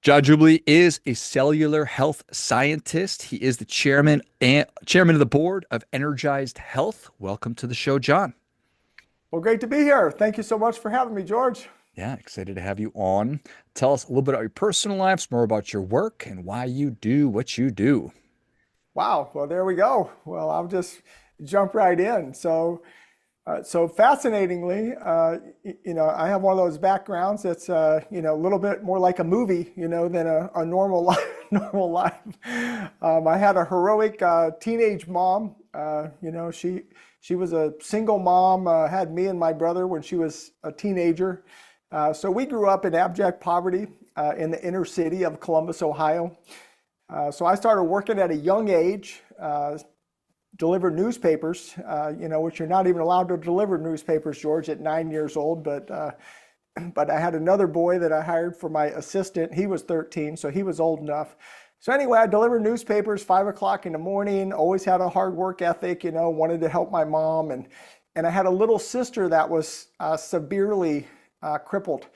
John Jubilee is a cellular health scientist. He is the chairman of the board of Energized Health. Welcome to the show, John. Well, great to be here. Thank you so much for having me, George. Yeah, excited to have you on. Tell us a little bit about your personal lives, more about your work, and why you do what you do. Wow. Well, there we go. Well, I'll just jump right in. So fascinatingly, I have one of those backgrounds that's, a little bit more like a movie, than a normal life. Normal life. I had a heroic teenage mom. She was a single mom. Had me and my brother when she was a teenager. So we grew up in abject poverty in the inner city of Columbus, Ohio. So I started working at a young age. Delivered newspapers, which you're not even allowed to deliver newspapers, George, at 9 years old. But I had another boy that I hired for my assistant. He was 13, so he was old enough. So anyway, I delivered newspapers 5 o'clock in the morning. Always had a hard work ethic, wanted to help my mom, and I had a little sister that was severely crippled.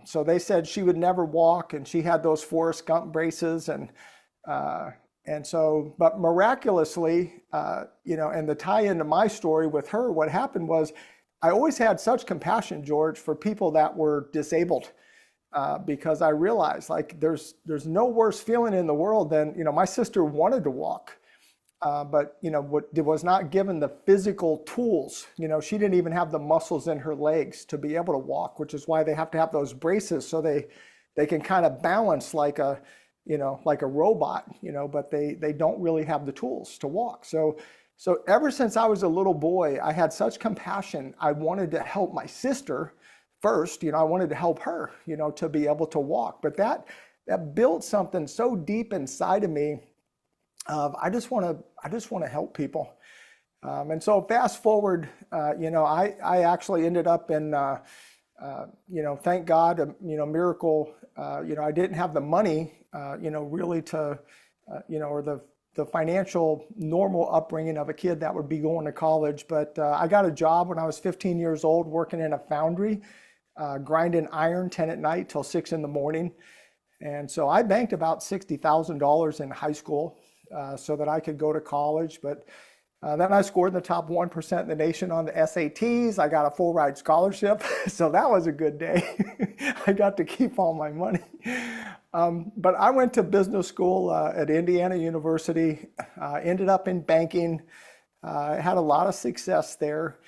So they said she would never walk, and she had those Forrest Gump braces, but miraculously, and the tie into my story with her, what happened was I always had such compassion, George, for people that were disabled, because I realized like there's no worse feeling in the world than, my sister wanted to walk, but, was not given the physical tools. She didn't even have the muscles in her legs to be able to walk, which is why they have to have those braces so they can kind of balance like a robot, but they don't really have the tools to walk. So ever since I was a little boy, I had such compassion. I wanted to help my sister first, I wanted to help her, to be able to walk. But that built something so deep inside of me of I just want to help people. And so fast forward, I actually ended up in thank God, miracle. I didn't have the money, really to, or the financial normal upbringing of a kid that would be going to college. But I got a job when I was 15 years old working in a foundry, grinding iron 10 at night till 6 in the morning. And so I banked about $60,000 in high school so that I could go to college. But then I scored in the top 1% in the nation on the SATs. I got a full ride scholarship. So that was a good day. I got to keep all my money. But I went to business school at Indiana University, ended up in banking. I had a lot of success there.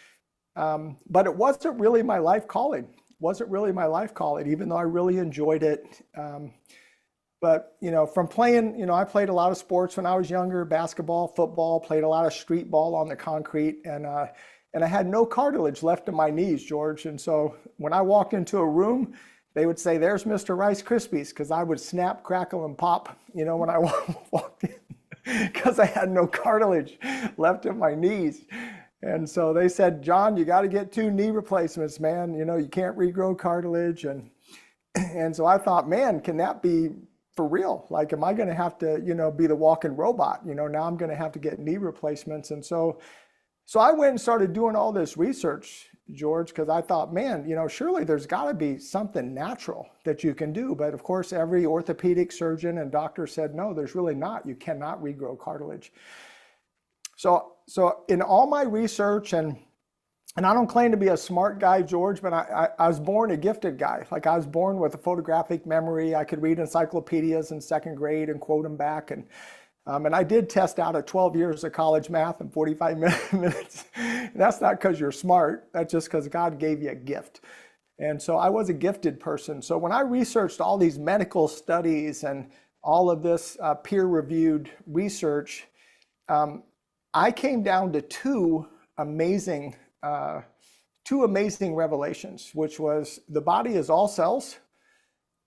But it wasn't really my life calling. Even though I really enjoyed it. But, from playing, I played a lot of sports when I was younger, basketball, football, played a lot of street ball on the concrete, and I had no cartilage left in my knees, George. And so when I walked into a room, they would say, "There's Mr. Rice Krispies," because I would snap, crackle, and pop, when I walked in, because I had no cartilage left in my knees. And so they said, "John, you got to get 2 knee replacements, man. You can't regrow cartilage." And so I thought, man, can that be for real? Like, am I going to have to, be the walking robot? Now I'm going to have to get knee replacements. And so I went and started doing all this research, George, because I thought, man, surely there's got to be something natural that you can do. But of course, every orthopedic surgeon and doctor said, no, there's really not. You cannot regrow cartilage. So in all my research, and I don't claim to be a smart guy, George, but I was born a gifted guy. Like, I was born with a photographic memory. I could read encyclopedias in 2nd grade and quote them back. And I did test out of 12 years of college math in 45 minutes. And that's not because you're smart. That's just because God gave you a gift. And so I was a gifted person. So when I researched all these medical studies and all of this peer-reviewed research, I came down to two amazing revelations, which was the body is all cells,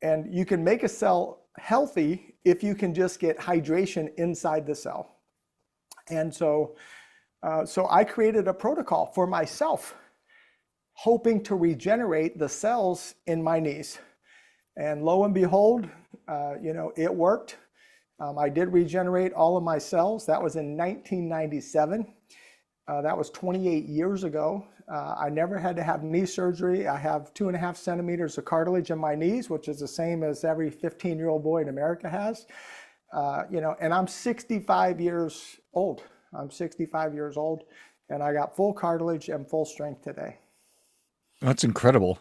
and you can make a cell healthy if you can just get hydration inside the cell. And so I created a protocol for myself, hoping to regenerate the cells in my knees. And lo and behold, it worked. I did regenerate all of my cells. That was in 1997. That was 28 years ago. I never had to have knee surgery. I have 2.5 centimeters of cartilage in my knees, which is the same as every 15-year-old boy in America has. And I'm 65 years old. I'm 65 years old, and I got full cartilage and full strength today. That's incredible.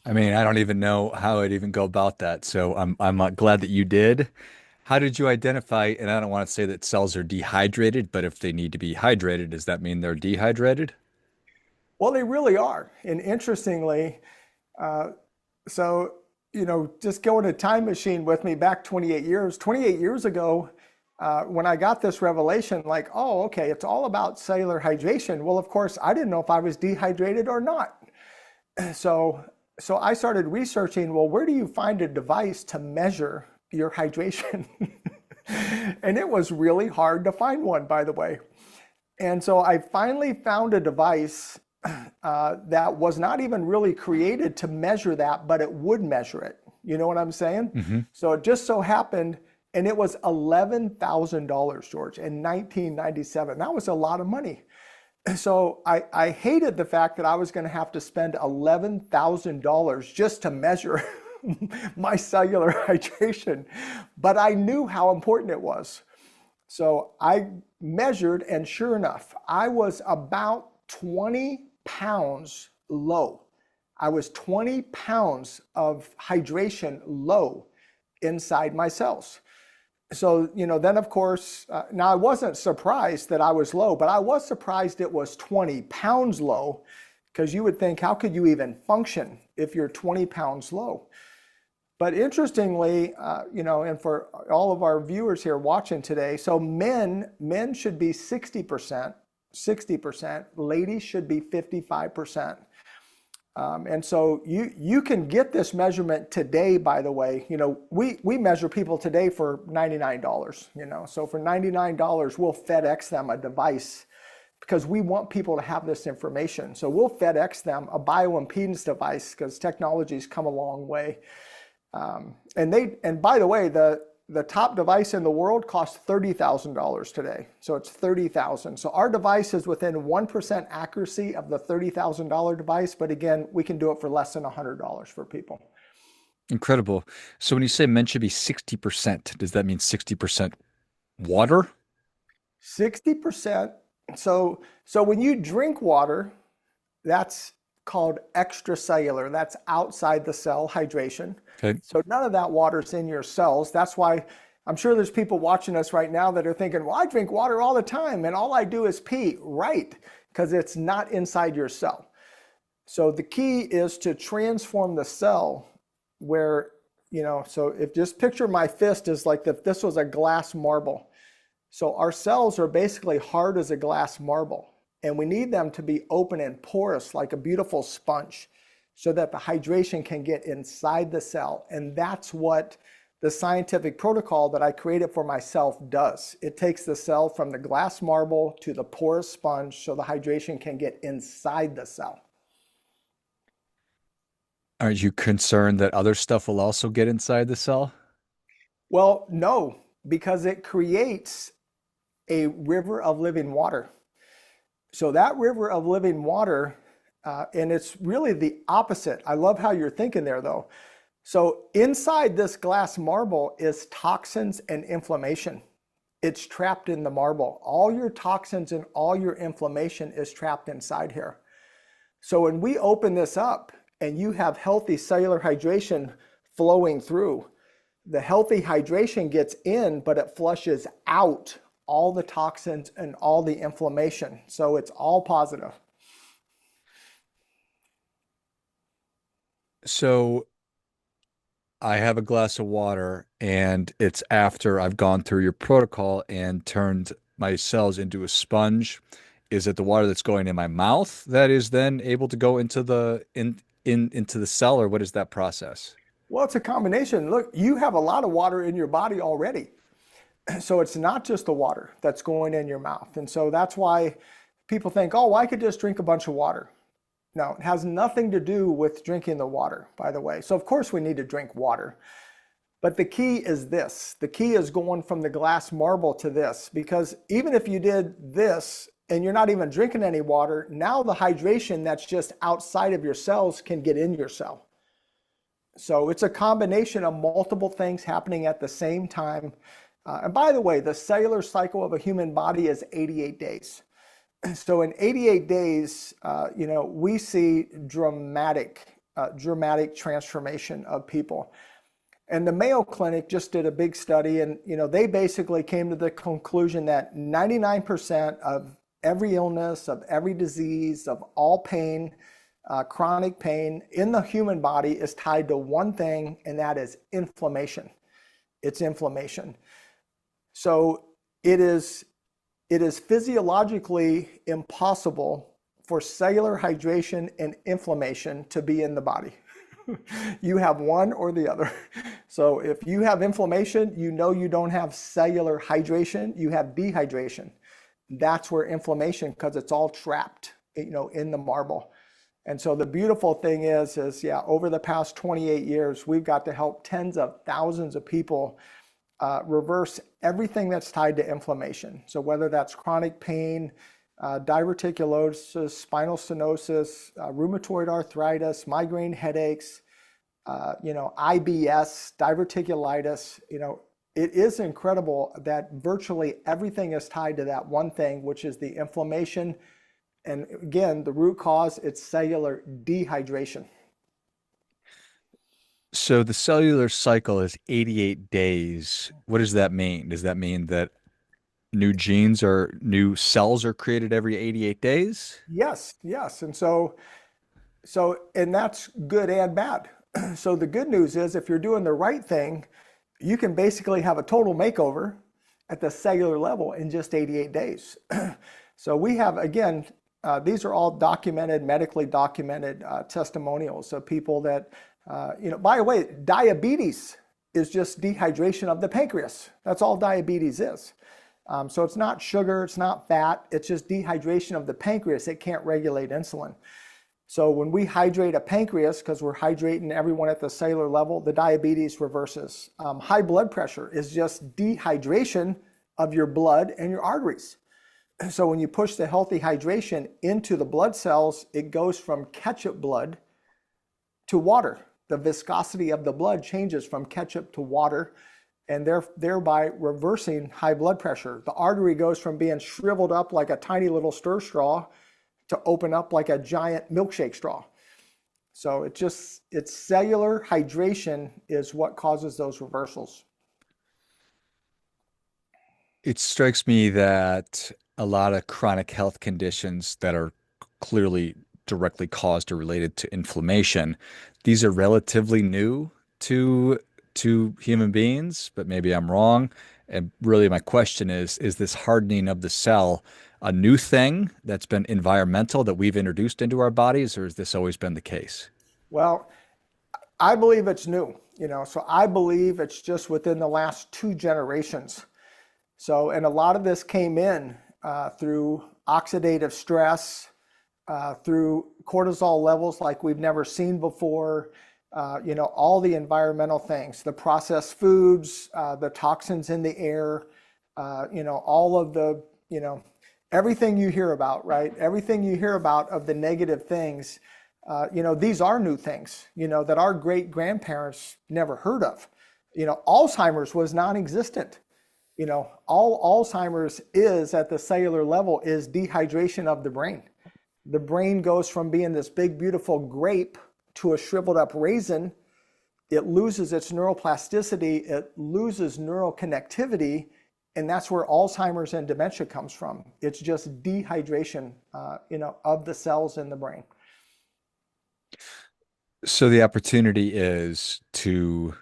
I mean, I don't even know how I'd even go about that. So I'm glad that you did. How did you identify? And I don't want to say that cells are dehydrated, but if they need to be hydrated, does that mean they're dehydrated? Well, they really are. And interestingly, uh, so, just go in a time machine with me back 28 years. 28 years ago, when I got this revelation, like, oh, okay, it's all about cellular hydration. Well, of course, I didn't know if I was dehydrated or not. So, so I started researching, well, where do you find a device to measure your hydration? And it was really hard to find one, by the way. And so I finally found a device that was not even really created to measure that, but it would measure it. You know what I'm saying? Hmm. So it just so happened, and it was $11,000, George, in 1997. That was a lot of money. So I hated the fact that I was going to have to spend $11,000 just to measure my cellular hydration, but I knew how important it was. So I measured, and sure enough, I was about 20 pounds low. I was 20 pounds of hydration low inside my cells. So, then of course, now I wasn't surprised that I was low, but I was surprised it was 20 pounds low, because you would think, how could you even function if you're 20 pounds low? But interestingly, and for all of our viewers here watching today, so men should be 60%, ladies should be 55%. And so you can get this measurement today, by the way. We measure people today for $99, so for $99, we'll FedEx them a device because we want people to have this information. So we'll FedEx them a bioimpedance device because technology's come a long way. And by the way, the top device in the world costs $30,000 today. So it's $30,000. So our device is within 1% accuracy of the $30,000 device. But again, we can do it for less than $100 for people. Incredible. So when you say men should be 60%, does that mean 60% water? 60%. So when you drink water, that's called extracellular. That's outside the cell hydration. Okay. So none of that water's in your cells. That's why I'm sure there's people watching us right now that are thinking, well, I drink water all the time and all I do is pee. Right, because it's not inside your cell. So the key is to transform the cell where, so if just picture my fist as like if this was a glass marble. So our cells are basically hard as a glass marble. And we need them to be open and porous like a beautiful sponge so that the hydration can get inside the cell. And that's what the scientific protocol that I created for myself does. It takes the cell from the glass marble to the porous sponge so the hydration can get inside the cell. Aren't you concerned that other stuff will also get inside the cell? Well, no, because it creates a river of living water. So that river of living water, and it's really the opposite. I love how you're thinking there, though. So inside this glass marble is toxins and inflammation. It's trapped in the marble. All your toxins and all your inflammation is trapped inside here. So when we open this up and you have healthy cellular hydration flowing through, the healthy hydration gets in, but it flushes out all the toxins and all the inflammation. So it's all positive. So I have a glass of water and it's after I've gone through your protocol and turned my cells into a sponge. Is it the water that's going in my mouth that is then able to go into into the cell, or what is that process? Well, it's a combination. Look, you have a lot of water in your body already. So it's not just the water that's going in your mouth. And so that's why people think, oh, well, I could just drink a bunch of water. No, it has nothing to do with drinking the water, by the way. So of course we need to drink water. But the key is this. The key is going from the glass marble to this, because even if you did this and you're not even drinking any water, now the hydration that's just outside of your cells can get in your cell. So it's a combination of multiple things happening at the same time. And by the way, the cellular cycle of a human body is 88 days. So in 88 days, we see dramatic transformation of people. And the Mayo Clinic just did a big study, and they basically came to the conclusion that 99% of every illness, of every disease, of all pain, chronic pain in the human body is tied to one thing, and that is inflammation. It's inflammation. So it is physiologically impossible for cellular hydration and inflammation to be in the body. You have one or the other. So if you have inflammation, you don't have cellular hydration, you have dehydration. That's where inflammation, because it's all trapped, in the marble. And so the beautiful thing is over the past 28 years, we've got to help tens of thousands of people reverse everything that's tied to inflammation. So whether that's chronic pain, diverticulosis, spinal stenosis, rheumatoid arthritis, migraine headaches, IBS, diverticulitis, it is incredible that virtually everything is tied to that one thing, which is the inflammation. And again, the root cause, it's cellular dehydration. So the cellular cycle is 88 days. What does that mean? Does that mean that new cells are created every 88 days? Yes. And and that's good and bad. So the good news is if you're doing the right thing, you can basically have a total makeover at the cellular level in just 88 days. So we have, again, these are all medically documented testimonials of people that, by the way, diabetes is just dehydration of the pancreas. That's all diabetes is. So it's not sugar, it's not fat, it's just dehydration of the pancreas. It can't regulate insulin. So when we hydrate a pancreas, because we're hydrating everyone at the cellular level, the diabetes reverses. High blood pressure is just dehydration of your blood and your arteries. So when you push the healthy hydration into the blood cells, it goes from ketchup blood to water. The viscosity of the blood changes from ketchup to water, and thereby reversing high blood pressure. The artery goes from being shriveled up like a tiny little stir straw to open up like a giant milkshake straw. So it's cellular hydration is what causes those reversals. It strikes me that a lot of chronic health conditions that are clearly directly caused or related to inflammation, these are relatively new to human beings, but maybe I'm wrong. And really my question is this hardening of the cell a new thing that's been environmental that we've introduced into our bodies, or has this always been the case? Well, I believe it's new, so I believe it's just within the last 2 generations. So, and a lot of this came in through oxidative stress, through cortisol levels like we've never seen before, all the environmental things, the processed foods, the toxins in the air, all of the, everything you hear about, right? Everything you hear about of the negative things, these are new things, that our great grandparents never heard of. Alzheimer's was non-existent. All Alzheimer's is at the cellular level is dehydration of the brain. The brain goes from being this big, beautiful grape to a shriveled up raisin. It loses its neuroplasticity. It loses neural connectivity. And that's where Alzheimer's and dementia comes from. It's just dehydration, of the cells in the brain. So the opportunity is to,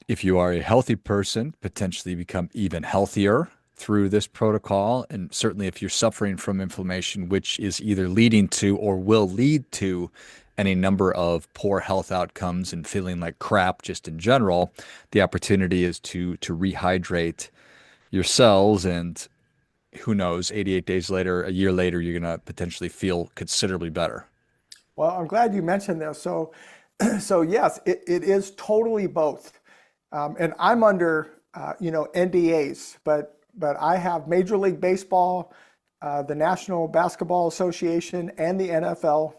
if you are a healthy person, potentially become even healthier through this protocol. And certainly if you're suffering from inflammation, which is either leading to or will lead to any number of poor health outcomes and feeling like crap just in general, the opportunity is to rehydrate your cells. And who knows, 88 days later, a year later, you're going to potentially feel considerably better. Well, I'm glad you mentioned this. So yes, it is totally both. And I'm under, NDAs, but I have Major League Baseball, the National Basketball Association and the NFL,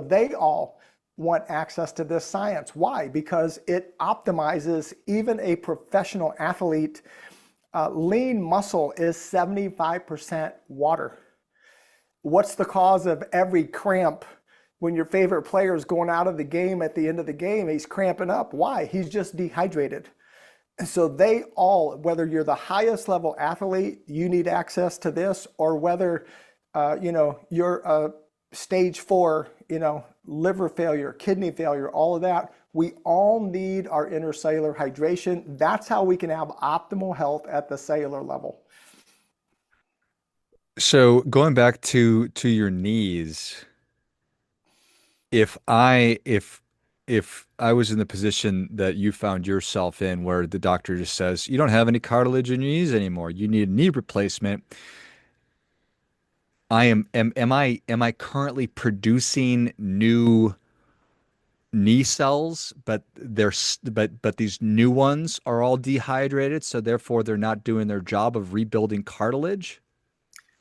they all want access to this science. Why? Because it optimizes even a professional athlete. Lean muscle is 75% water. What's the cause of every cramp when your favorite player is going out of the game at the end of the game? He's cramping up. Why? He's just dehydrated. And so they all, whether you're the highest level athlete, you need access to this, or whether, you're a stage 4, liver failure, kidney failure, all of that, we all need our intercellular hydration. That's how we can have optimal health at the cellular level. So going back to your knees, if I was in the position that you found yourself in, where the doctor just says you don't have any cartilage in your knees anymore, you need a knee replacement. Am I currently producing new knee cells, but but these new ones are all dehydrated, so therefore they're not doing their job of rebuilding cartilage?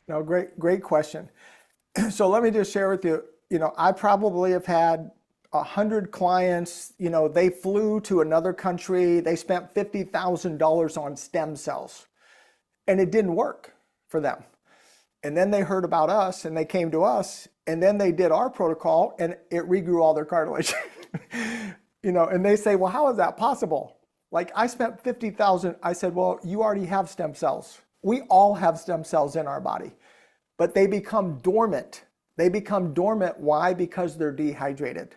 No, great question. So let me just share with you, I probably have had 100 clients, they flew to another country, they spent $50,000 on stem cells, and it didn't work for them. And then they heard about us and they came to us, and then they did our protocol and it regrew all their cartilage. And they say, well, how is that possible? Like, I spent 50,000. I said, well, you already have stem cells. We all have stem cells in our body, but they become dormant. They become dormant. Why? Because they're dehydrated.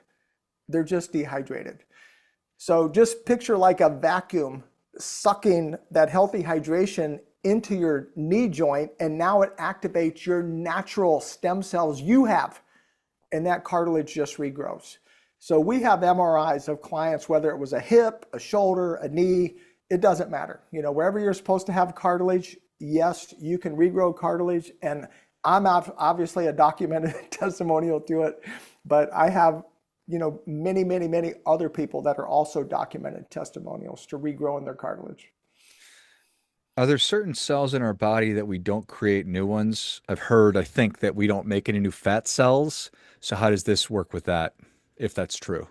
They're just dehydrated. So just picture like a vacuum sucking that healthy hydration into your knee joint, and now it activates your natural stem cells you have, and that cartilage just regrows. So we have MRIs of clients, whether it was a hip, a shoulder, a knee, it doesn't matter. Wherever you're supposed to have cartilage, yes, you can regrow cartilage, and I'm obviously a documented testimonial to it, but I have many other people that are also documented testimonials to regrowing their cartilage. Are there certain cells in our body that we don't create new ones? I think that we don't make any new fat cells. So how does this work with that, if that's true?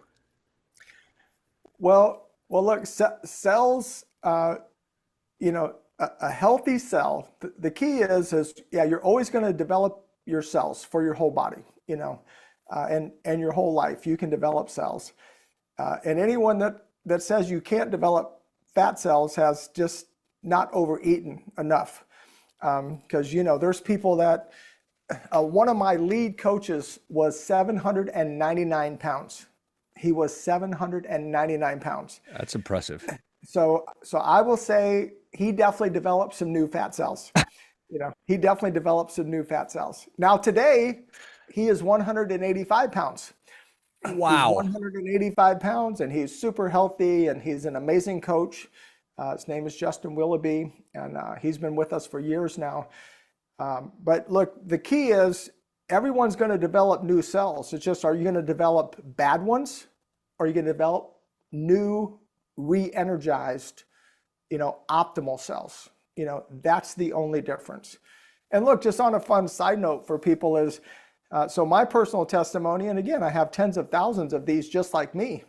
Well, look, cells, a healthy cell, the key is you're always going to develop your cells for your whole body, and your whole life. You can develop cells. And anyone that says you can't develop fat cells has just not overeaten enough. Because, there's people that, one of my lead coaches was 799 pounds. He was 799 pounds. That's impressive. So I will say he definitely developed some new fat cells. He definitely developed some new fat cells. Now today, he is 185 pounds. He's Wow. 185 pounds, and he's super healthy, and he's an amazing coach. His name is Justin Willoughby, and he's been with us for years now. But look, the key is everyone's going to develop new cells. It's just, are you going to develop bad ones, or are you going to develop new, re-energized, optimal cells? That's the only difference. And look, just on a fun side note for people is, so my personal testimony, and again, I have tens of thousands of these just like me.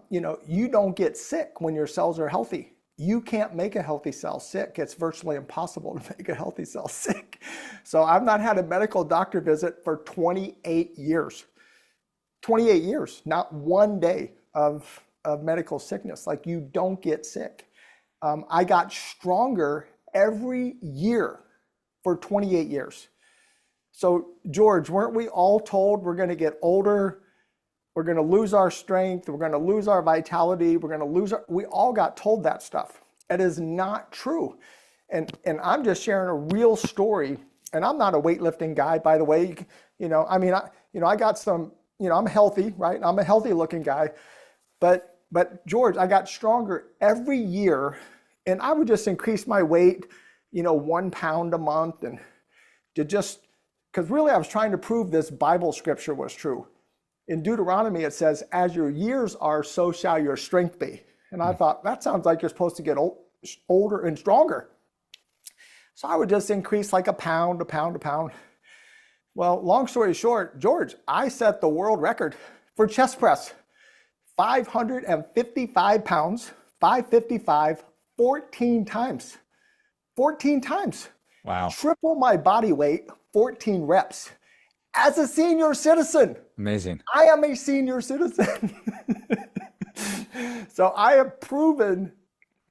You don't get sick when your cells are healthy. You can't make a healthy cell sick. It's virtually impossible to make a healthy cell sick. So I've not had a medical doctor visit for 28 years. 28 years, not one day of medical sickness. Like, you don't get sick. I got stronger every year for 28 years. So George, weren't we all told we're going to get older? We're going to lose our strength. We're going to lose our vitality. We all got told that stuff. It is not true. And I'm just sharing a real story. And I'm not a weightlifting guy, by the way. I got some, I'm healthy, right? I'm a healthy looking guy. But George, I got stronger every year, and I would just increase my weight, 1 pound a month, and because really I was trying to prove this Bible scripture was true. In Deuteronomy, it says, as your years are, so shall your strength be. And I thought, that sounds like you're supposed to get older and stronger. So I would just increase like a pound, a pound, a pound. Well, long story short, George, I set the world record for chest press. 555 pounds, 555, 14 times. 14 times. Wow. Triple my body weight, 14 reps. As a senior citizen, Amazing. I am a senior citizen. So I have proven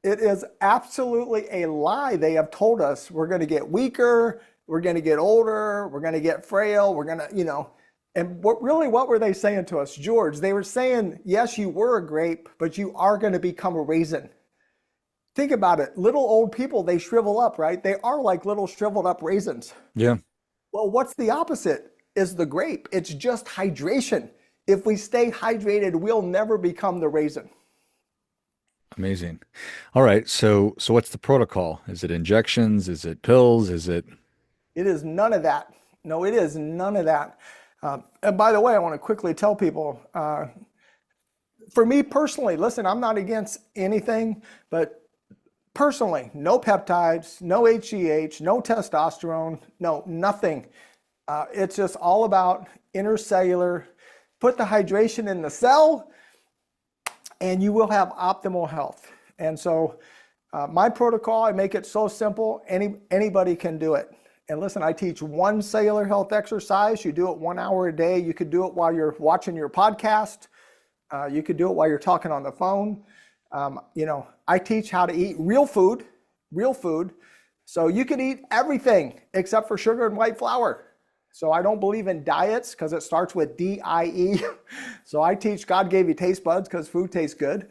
it is absolutely a lie. They have told us we're going to get weaker, we're going to get older, we're going to get frail, we're going to, and what were they saying to us, George? They were saying, yes, you were a grape, but you are going to become a raisin. Think about it. Little old people, they shrivel up, right? They are like little shriveled up raisins. Yeah. Well, what's the opposite is the grape. It's just hydration. If we stay hydrated, we'll never become the raisin. Amazing. All right. So what's the protocol? Is it injections? Is it pills? Is it? It is none of that. No, it is none of that. And by the way, I want to quickly tell people, for me personally, listen, I'm not against anything, but personally, no peptides, no HGH, no testosterone, no, nothing. It's just all about intercellular. Put the hydration in the cell, and you will have optimal health. And so my protocol, I make it so simple, anybody can do it. And listen, I teach one cellular health exercise. You do it 1 hour a day. You could do it while you're watching your podcast. You could do it while you're talking on the phone. I teach how to eat real food. So you can eat everything except for sugar and white flour. So I don't believe in diets because it starts with D-I-E. So I teach God gave you taste buds because food tastes good.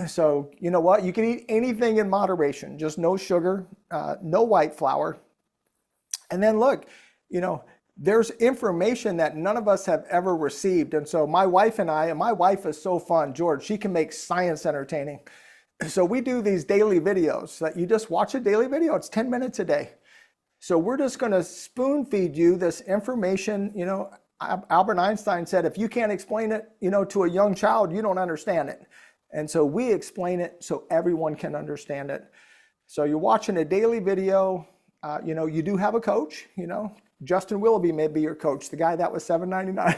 So you know what? You can eat anything in moderation, just no sugar, no white flour. And then look, there's information that none of us have ever received. And so my wife and my wife is so fun, George, she can make science entertaining. So we do these daily videos that you just watch a daily video. It's 10 minutes a day. So we're just going to spoon feed you this information. Albert Einstein said, if you can't explain it, to a young child, you don't understand it. And so we explain it so everyone can understand it. So you're watching a daily video. You do have a coach, Justin Willoughby may be your coach, the guy that was $7.99.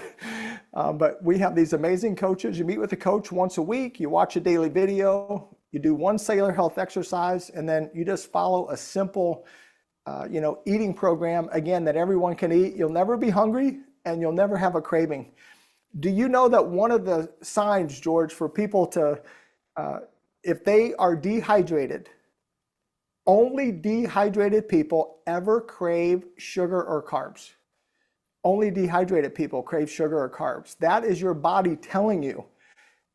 But we have these amazing coaches. You meet with a coach once a week, you watch a daily video, you do one cellular health exercise, and then you just follow a simple, eating program, again, that everyone can eat. You'll never be hungry and you'll never have a craving. Do you know that one of the signs, George, for people to, if they are dehydrated, only dehydrated people ever crave sugar or carbs. Only dehydrated people crave sugar or carbs. That is your body telling you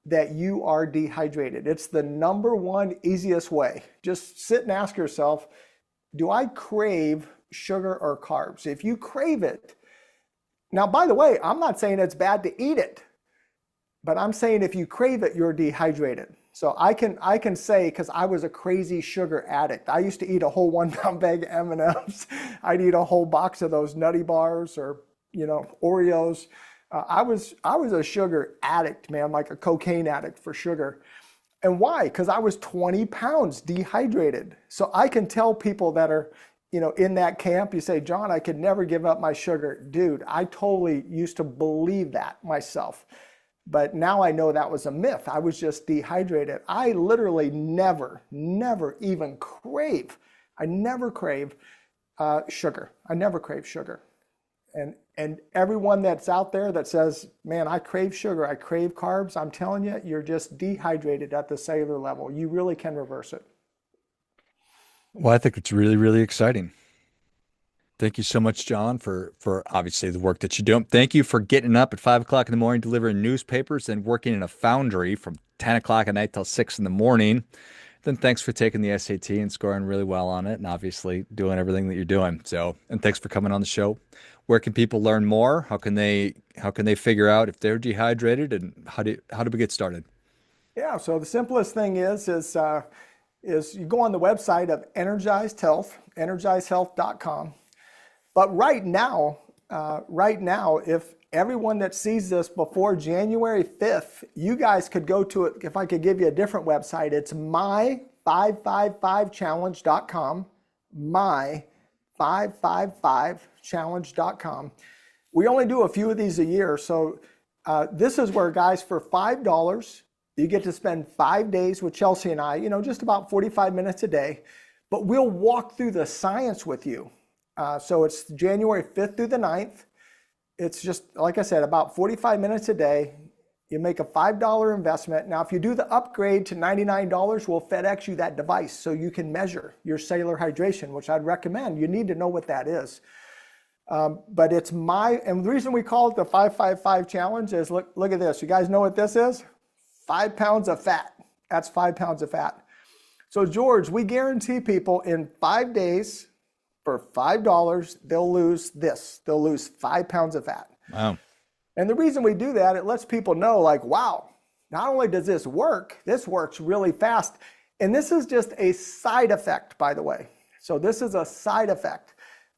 that you are dehydrated. It's the number one easiest way. Just sit and ask yourself, do I crave sugar or carbs? If you crave it, now, by the way, I'm not saying it's bad to eat it, but I'm saying if you crave it, you're dehydrated. So I can say, because I was a crazy sugar addict. I used to eat a whole 1 pound bag of M&Ms. I'd eat a whole box of those Nutty Bars or, Oreos. I was a sugar addict, man, like a cocaine addict for sugar. And why? Because I was 20 pounds dehydrated. So I can tell people that are, in that camp, you say, John, I could never give up my sugar. Dude, I totally used to believe that myself. But now I know that was a myth. I was just dehydrated. I literally never even crave. I never crave sugar. I never crave sugar. And everyone that's out there that says, man, I crave sugar, I crave carbs, I'm telling you, you're just dehydrated at the cellular level. You really can reverse it. Well, I think it's really, really exciting. Thank you so much, John, for obviously the work that you do. Thank you for getting up at 5 o'clock in the morning, delivering newspapers, and working in a foundry from 10 o'clock at night till 6 in the morning. Then thanks for taking the SAT and scoring really well on it, and obviously doing everything that you're doing. So, and thanks for coming on the show. Where can people learn more? How can they figure out if they're dehydrated, and how do we get started? Yeah, so the simplest thing is you go on the website of Energized Health, energizedhealth.com. But right now, if everyone that sees this before January 5th, you guys could go to it. If I could give you a different website, it's my555challenge.com, my555challenge.com. We only do a few of these a year. So this is where, guys, for $5, you get to spend 5 days with Chelsea and I, just about 45 minutes a day. But we'll walk through the science with you. So it's January 5th through the 9th. It's just, like I said, about 45 minutes a day. You make a $5 investment. Now, if you do the upgrade to $99, we'll FedEx you that device so you can measure your cellular hydration, which I'd recommend. You need to know what that is. But it's and the reason we call it the 555 challenge is, look at this. You guys know what this is? 5 pounds of fat. That's 5 pounds of fat. So George, we guarantee people in 5 days for $5, they'll lose this. They'll lose 5 pounds of fat. Wow. And the reason we do that, it lets people know, like, wow, not only does this work, this works really fast. And this is just a side effect, by the way. So this is a side effect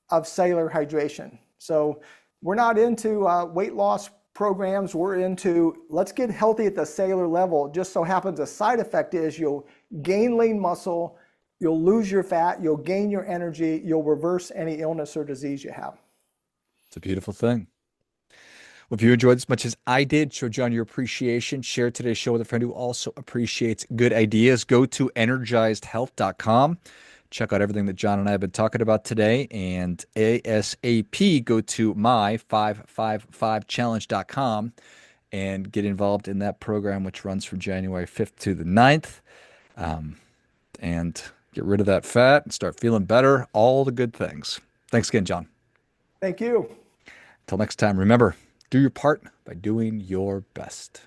of cellular hydration. So we're not into weight loss programs. We're into, let's get healthy at the cellular level. Just so happens a side effect is you'll gain lean muscle, you'll lose your fat, you'll gain your energy, you'll reverse any illness or disease you have. It's a beautiful thing. Well, if you enjoyed as much as I did, show John your appreciation, share today's show with a friend who also appreciates good ideas. Go to energizedhealth.com. Check out everything that John and I have been talking about today. And ASAP, go to my555challenge.com and get involved in that program, which runs from January 5th to the 9th. And get rid of that fat and start feeling better. All the good things. Thanks again, John. Thank you. Until next time, remember, do your part by doing your best.